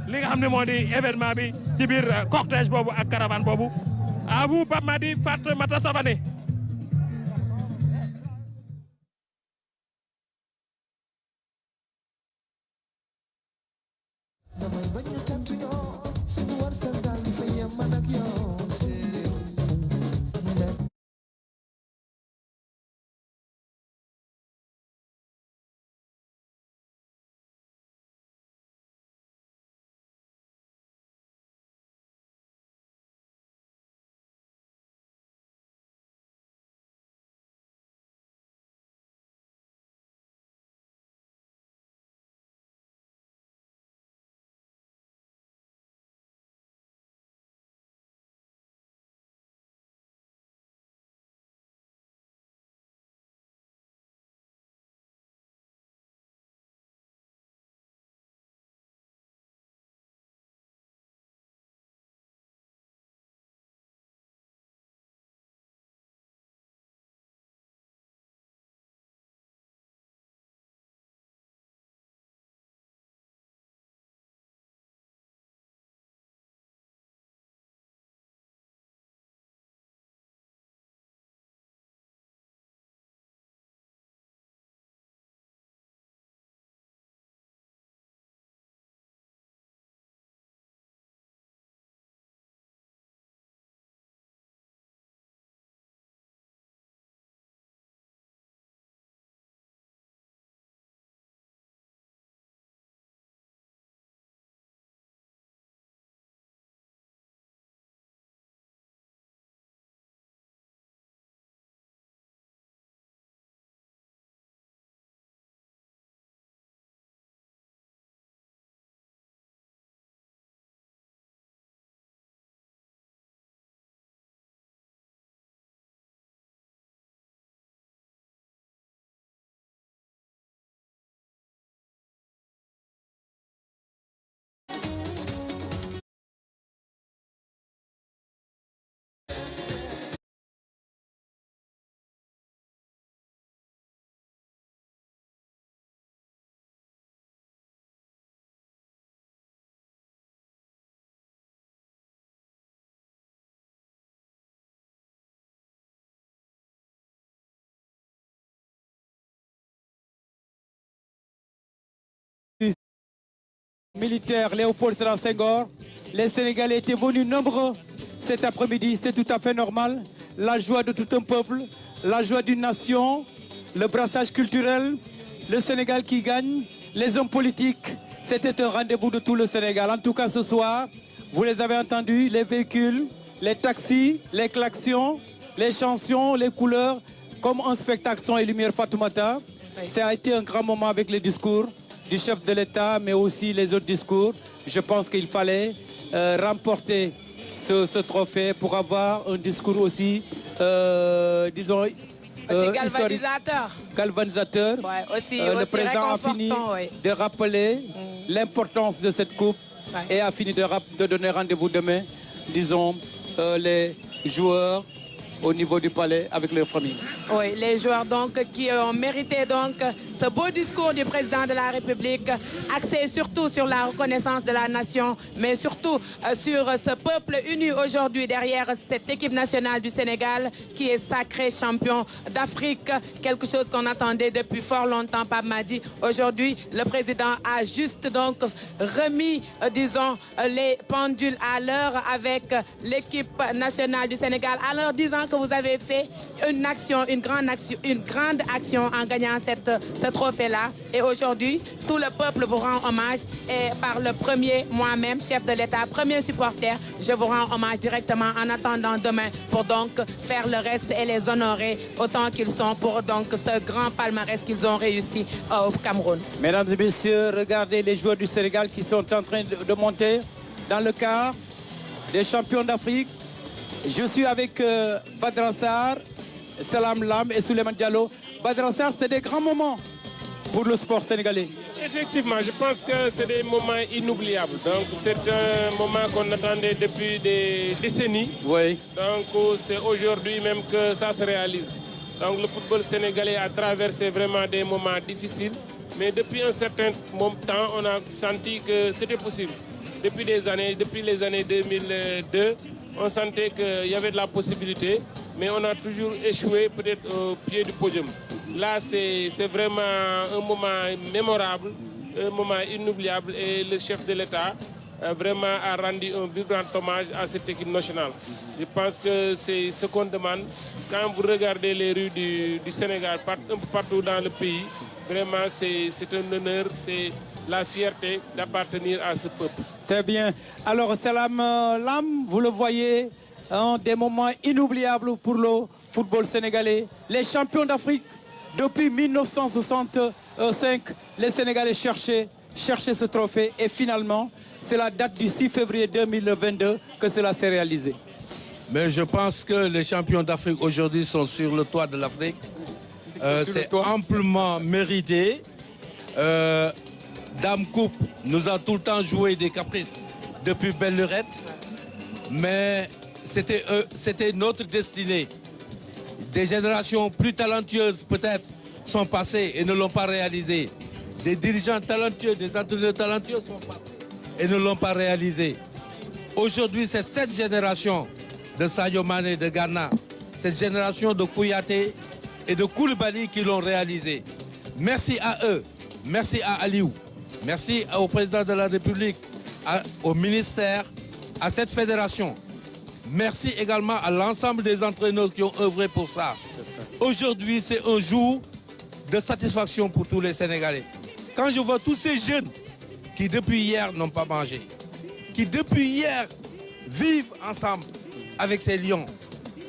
li nga xam ne moo di événement bi ci biir cortège boobu ak caravane boobu à vous Pape Madi Fatoumata Savané. Militaire Léopold Sédar Senghor, les Sénégalais étaient venus nombreux cet après-midi, c'est tout à fait normal. La joie de tout un peuple, la joie d'une nation, le brassage culturel, le Sénégal qui gagne, les hommes politiques, c'était un rendez-vous de tout le Sénégal. En tout cas ce soir, vous les avez entendus, les véhicules, les taxis, les klaxons, les chansons, les couleurs, comme un spectacle son et lumière Fatoumata. Ça a été un grand moment avec les discours du chef de l'État, mais aussi les autres discours. Je pense qu'il fallait remporter ce trophée pour avoir un discours aussi, disons, galvanisateur. Galvanisateur. Ouais, aussi, le aussi président a fini de rappeler l'importance de cette coupe et a fini de donner rendez-vous demain, disons, les joueurs au niveau du palais avec leurs familles. Oui, les joueurs donc qui ont mérité donc ce beau discours du président de la République, axé surtout sur la reconnaissance de la nation, mais surtout sur ce peuple uni aujourd'hui derrière cette équipe nationale du Sénégal qui est sacré champion d'Afrique, quelque chose qu'on attendait depuis fort longtemps, Pape Madi. Aujourd'hui, le président a juste donc remis, disons, les pendules à l'heure avec l'équipe nationale du Sénégal, en leur disant que vous avez fait une action, une grande action en gagnant ce trophée-là. Et aujourd'hui, tout le peuple vous rend hommage. Et par le premier, moi-même, chef de l'État, premier supporter, je vous rends hommage directement en attendant demain pour donc faire le reste et les honorer autant qu'ils sont pour donc ce grand palmarès qu'ils ont réussi au Cameroun. Mesdames et messieurs, regardez les joueurs du Sénégal qui sont en train de monter dans le quart des champions d'Afrique. Je suis avec Badran Sarr, Salam Lam et Souleymane Diallo. Badran Sarr, c'est des grands moments pour le sport sénégalais. Effectivement, je pense que c'est des moments inoubliables. Donc c'est un moment qu'on attendait depuis des décennies. Oui. Donc c'est aujourd'hui même que ça se réalise. Donc le football sénégalais a traversé vraiment des moments difficiles. Mais depuis un certain temps, on a senti que c'était possible. depuis des années, depuis les années 2002, on sentait qu'il y avait de la possibilité, mais on a toujours échoué peut-être au pied du podium. Là, c'est vraiment un moment mémorable, un moment inoubliable et le chef de l'État vraiment a rendu un vibrant hommage à cette équipe nationale. Je pense que c'est ce qu'on demande quand vous regardez les rues du Sénégal, un peu partout dans le pays. Vraiment, c'est un honneur, c'est la fierté d'appartenir à ce peuple. Très bien. Alors, Salam Lam, vous le voyez, des moments inoubliables pour le football sénégalais. Les champions d'Afrique, depuis 1965, les Sénégalais cherchaient ce trophée et finalement, c'est la date du 6 février 2022 que cela s'est réalisé. Mais je pense que les champions d'Afrique aujourd'hui sont sur le toit de l'Afrique. C'est amplement mérité. Dame Coupe nous a tout le temps joué des caprices depuis belle lurette. Mais c'était notre destinée. Des générations plus talentueuses peut-être sont passées et ne l'ont pas réalisé. Des dirigeants talentueux, des entraîneurs talentueux sont passés et ne l'ont pas réalisé. Aujourd'hui, c'est cette génération de Sadio Mané, de Ghana, cette génération de Kouyaté et de Koulibaly qui l'ont réalisé. Merci à eux, merci à Aliou, merci au président de la République, au ministère, à cette fédération. Merci également à l'ensemble des entraîneurs qui ont œuvré pour ça. Aujourd'hui, c'est un jour de satisfaction pour tous les Sénégalais. Quand je vois tous ces jeunes qui depuis hier n'ont pas mangé, qui depuis hier vivent ensemble avec ces lions,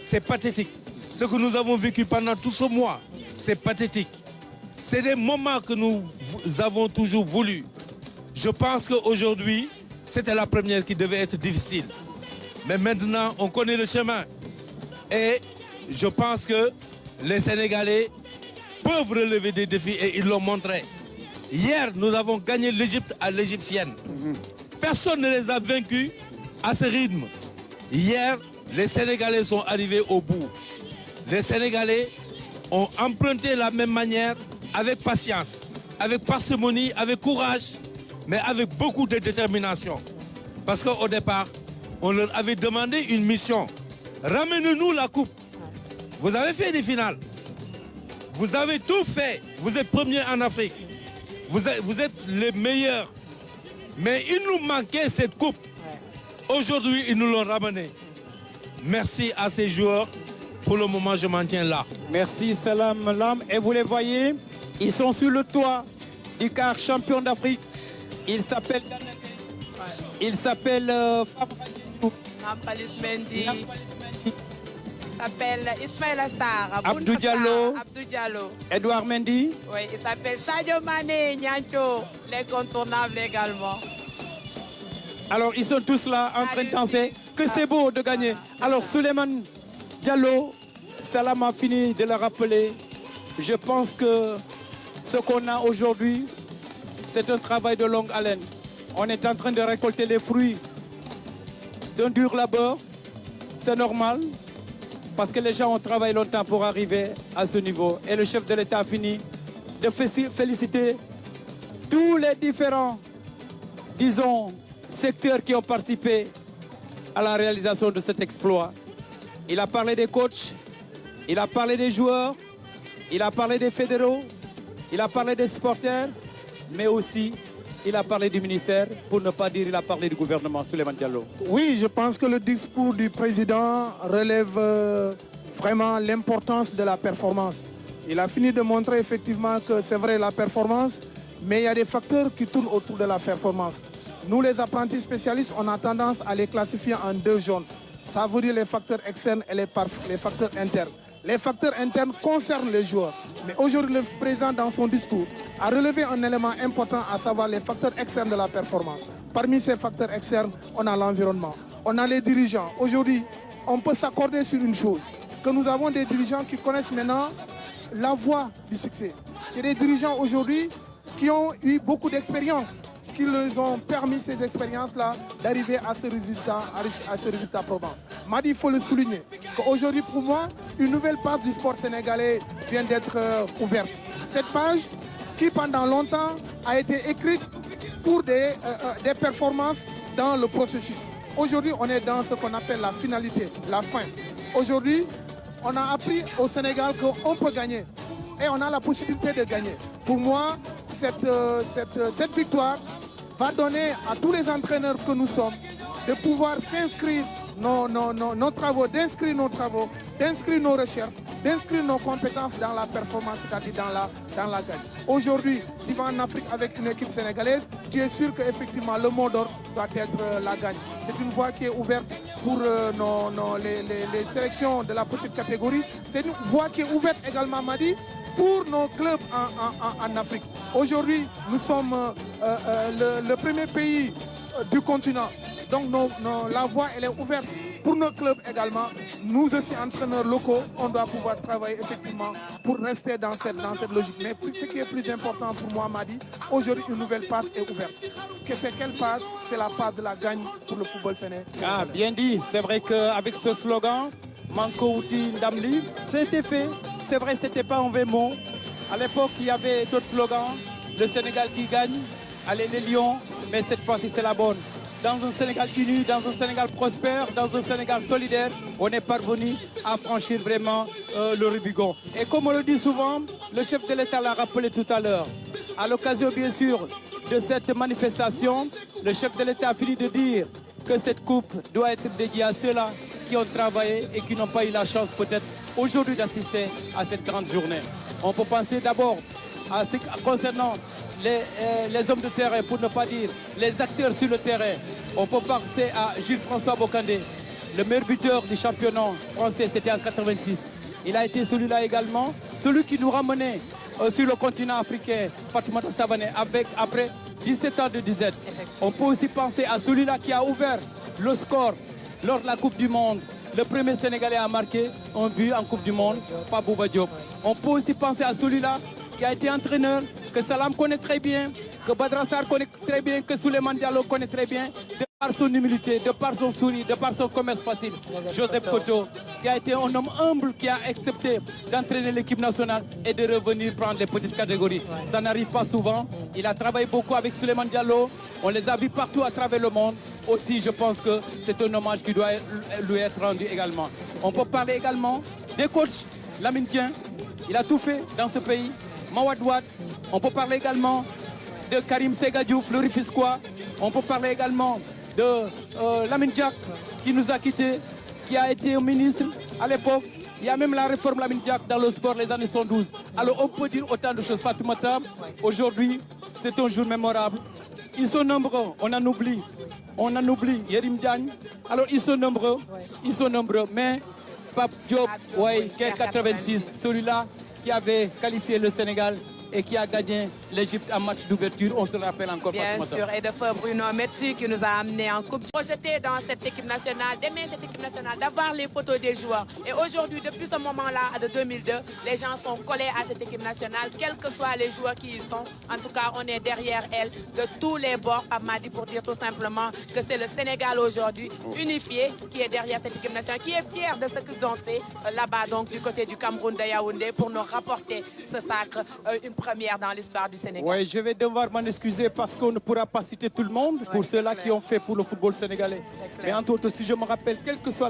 c'est pathétique. Ce que nous avons vécu pendant tout ce mois, c'est pathétique. C'est des moments que nous avons toujours voulu. Je pense qu'aujourd'hui, c'était la première qui devait être difficile. Mais maintenant, on connaît le chemin. Et je pense que les Sénégalais peuvent relever des défis et ils l'ont montré. Hier, nous avons gagné l'Égypte à l'égyptienne. Personne ne les a vaincus à ce rythme. Hier, les Sénégalais sont arrivés au bout. Les Sénégalais ont emprunté la même manière avec patience, avec parcimonie, avec courage, mais avec beaucoup de détermination. Parce qu'au départ, on leur avait demandé une mission. Ramenez-nous la coupe. Vous avez fait des finales. Vous avez tout fait. Vous êtes premiers en Afrique. Vous êtes les meilleurs. Mais il nous manquait cette coupe. Aujourd'hui, ils nous l'ont ramenée. Merci à ces joueurs. Pour le moment, je m'en tiens là. Merci Salam Lam. Et vous les voyez, ils sont sur le toit du car champion d'Afrique. Il s'appelle Il s'appelle Nampalis Mendy. Il s'appelle Ismaël Astar. Abdou Diallo. Abdou Diallo. Edouard Mendy. Oui, il s'appelle Sadio Mané, Niancho, l'incontournable également. Alors, ils sont tous là en train de danser. Que c'est beau de gagner. Alors, Souleymane Diallo, Salam a fini de le rappeler. Je pense que ce qu'on a aujourd'hui, c'est un travail de longue haleine. On est en train de récolter les fruits d'un dur labeur. C'est normal, parce que les gens ont travaillé longtemps pour arriver à ce niveau. Et le chef de l'État a fini de féliciter tous les différents, disons, secteurs qui ont participé à la réalisation de cet exploit. Il a parlé des coachs, il a parlé des joueurs, il a parlé des fédéraux, il a parlé des supporters, mais aussi il a parlé du ministère, pour ne pas dire il a parlé du gouvernement. Souleymane Diallo. Oui, je pense que le discours du président relève vraiment l'importance de la performance. Il a fini de montrer effectivement que c'est vrai la performance, mais il y a des facteurs qui tournent autour de la performance. Nous, les apprentis spécialistes, on a tendance à les classifier en deux zones. Ça veut dire les facteurs externes et les facteurs internes. Les facteurs internes concernent les joueurs. Mais aujourd'hui, le président, dans son discours, a relevé un élément important, à savoir les facteurs externes de la performance. Parmi ces facteurs externes, on a l'environnement, on a les dirigeants. Aujourd'hui, on peut s'accorder sur une chose, que nous avons des dirigeants qui connaissent maintenant la voie du succès. C'est des dirigeants aujourd'hui qui ont eu beaucoup d'expérience, qui leur ont permis ces expériences-là d'arriver à ce résultat probant. Madi, il faut le souligner, qu'aujourd'hui, pour moi, une nouvelle page du sport sénégalais vient d'être ouverte. Cette page qui, pendant longtemps, a été écrite pour des performances dans le processus. Aujourd'hui, on est dans ce qu'on appelle la finalité, la fin. Aujourd'hui, on a appris au Sénégal qu'on peut gagner et on a la possibilité de gagner. Pour moi, cette victoire va donner à tous les entraîneurs que nous sommes de pouvoir s'inscrire nos travaux, d'inscrire nos travaux, d'inscrire nos recherches, d'inscrire nos compétences dans la performance, c'est-à-dire dans la gagne. Aujourd'hui, vivant en Afrique avec une équipe sénégalaise, tu es sûr qu'effectivement le mot d'ordre doit être la gagne. C'est une voie qui est ouverte pour les sélections de la petite catégorie. C'est une voie qui est ouverte également, Madi, pour nos clubs en Afrique. Aujourd'hui, nous sommes le premier pays du continent. Donc la voie elle est ouverte pour nos clubs également. Nous aussi, entraîneurs locaux, on doit pouvoir travailler effectivement pour rester dans cette logique. Mais ce qui est plus important pour moi, Madi, aujourd'hui une nouvelle passe est ouverte. C'est quelle passe? C'est la passe de la gagne pour le football sénégalais. Ah, bien dit. C'est vrai qu'avec ce slogan, Manko Outi Ndamli, c'était fait. C'est vrai, c'était pas en vain mot. À l'époque, il y avait d'autres slogans. Le Sénégal qui gagne, allez les Lions, mais cette fois-ci c'est la bonne. Dans un Sénégal uni, dans un Sénégal prospère, dans un Sénégal solidaire, on est parvenu à franchir vraiment le Rubicon. Et comme on le dit souvent, le chef de l'État l'a rappelé tout à l'heure. À l'occasion, bien sûr, de cette manifestation, le chef de l'État a fini de dire que cette coupe doit être dédiée à ceux-là qui ont travaillé et qui n'ont pas eu la chance peut-être aujourd'hui d'assister à cette grande journée. On peut penser d'abord à ce concernant les hommes de terrain, pour ne pas dire les acteurs sur le terrain. On peut penser à Jules-François Bocandé, le meilleur buteur du championnat français, c'était en 86. Il a été celui-là également, celui qui nous ramenait sur le continent africain, Fatoumata Savané, après 17 ans de disette. On peut aussi penser à celui-là qui a ouvert le score lors de la Coupe du Monde. Le premier Sénégalais à marquer un but en Coupe du Monde, Pabouba Diop. On peut aussi penser à celui-là qui a été entraîneur, que Salam connaît très bien, que Badra Sarr connaît très bien, que Souleymane Diallo connaît très bien, de par son humilité, de par son sourire, de par son commerce facile. Joseph Koto, qui a été un homme humble, qui a accepté d'entraîner l'équipe nationale et de revenir prendre les petites catégories. Ça n'arrive pas souvent. Il a travaillé beaucoup avec Souleymane Diallo. On les a vus partout à travers le monde. Aussi, je pense que c'est un hommage qui doit lui être rendu également. On peut parler également des coachs. Lamine Dieng, il a tout fait dans ce pays. Mawad Wade, on peut parler également de Karim Segadiou, le Rufisquois. On peut parler également de Lamine Diack, qui nous a quittés, qui a été ministre à l'époque. Il y a même la réforme Lamine Diack dans le sport les années 112. Alors on peut dire autant de choses. Fatoumata, aujourd'hui, c'est un jour mémorable. Ils sont nombreux, on en oublie Yerim Diagne. Alors ils sont nombreux, mais Pape Diop, ouais, qui est 86, celui-là qui avait qualifié le Sénégal et qui a gagné l'Égypte en match d'ouverture, on se le rappelle encore. Bien sûr, et de feu Bruno Metsu qui nous a amené en coupe. Projeté dans cette équipe nationale, d'aimer cette équipe nationale, d'avoir les photos des joueurs. Et aujourd'hui, depuis ce moment-là, de 2002, les gens sont collés à cette équipe nationale, quels que soient les joueurs qui y sont. En tout cas, on est derrière elle, de tous les bords, à Madi, pour dire tout simplement que c'est le Sénégal aujourd'hui, unifié, qui est derrière cette équipe nationale, qui est fier de ce qu'ils ont fait là-bas, donc du côté du Cameroun de Yaoundé, pour nous rapporter ce sacre, une première dans l'histoire du Sénégal. Oui, je vais devoir m'en excuser parce qu'on ne pourra pas citer tout le monde pour ceux-là qui ont fait pour le football sénégalais. Mais entre autres, si je me rappelle, quel que soit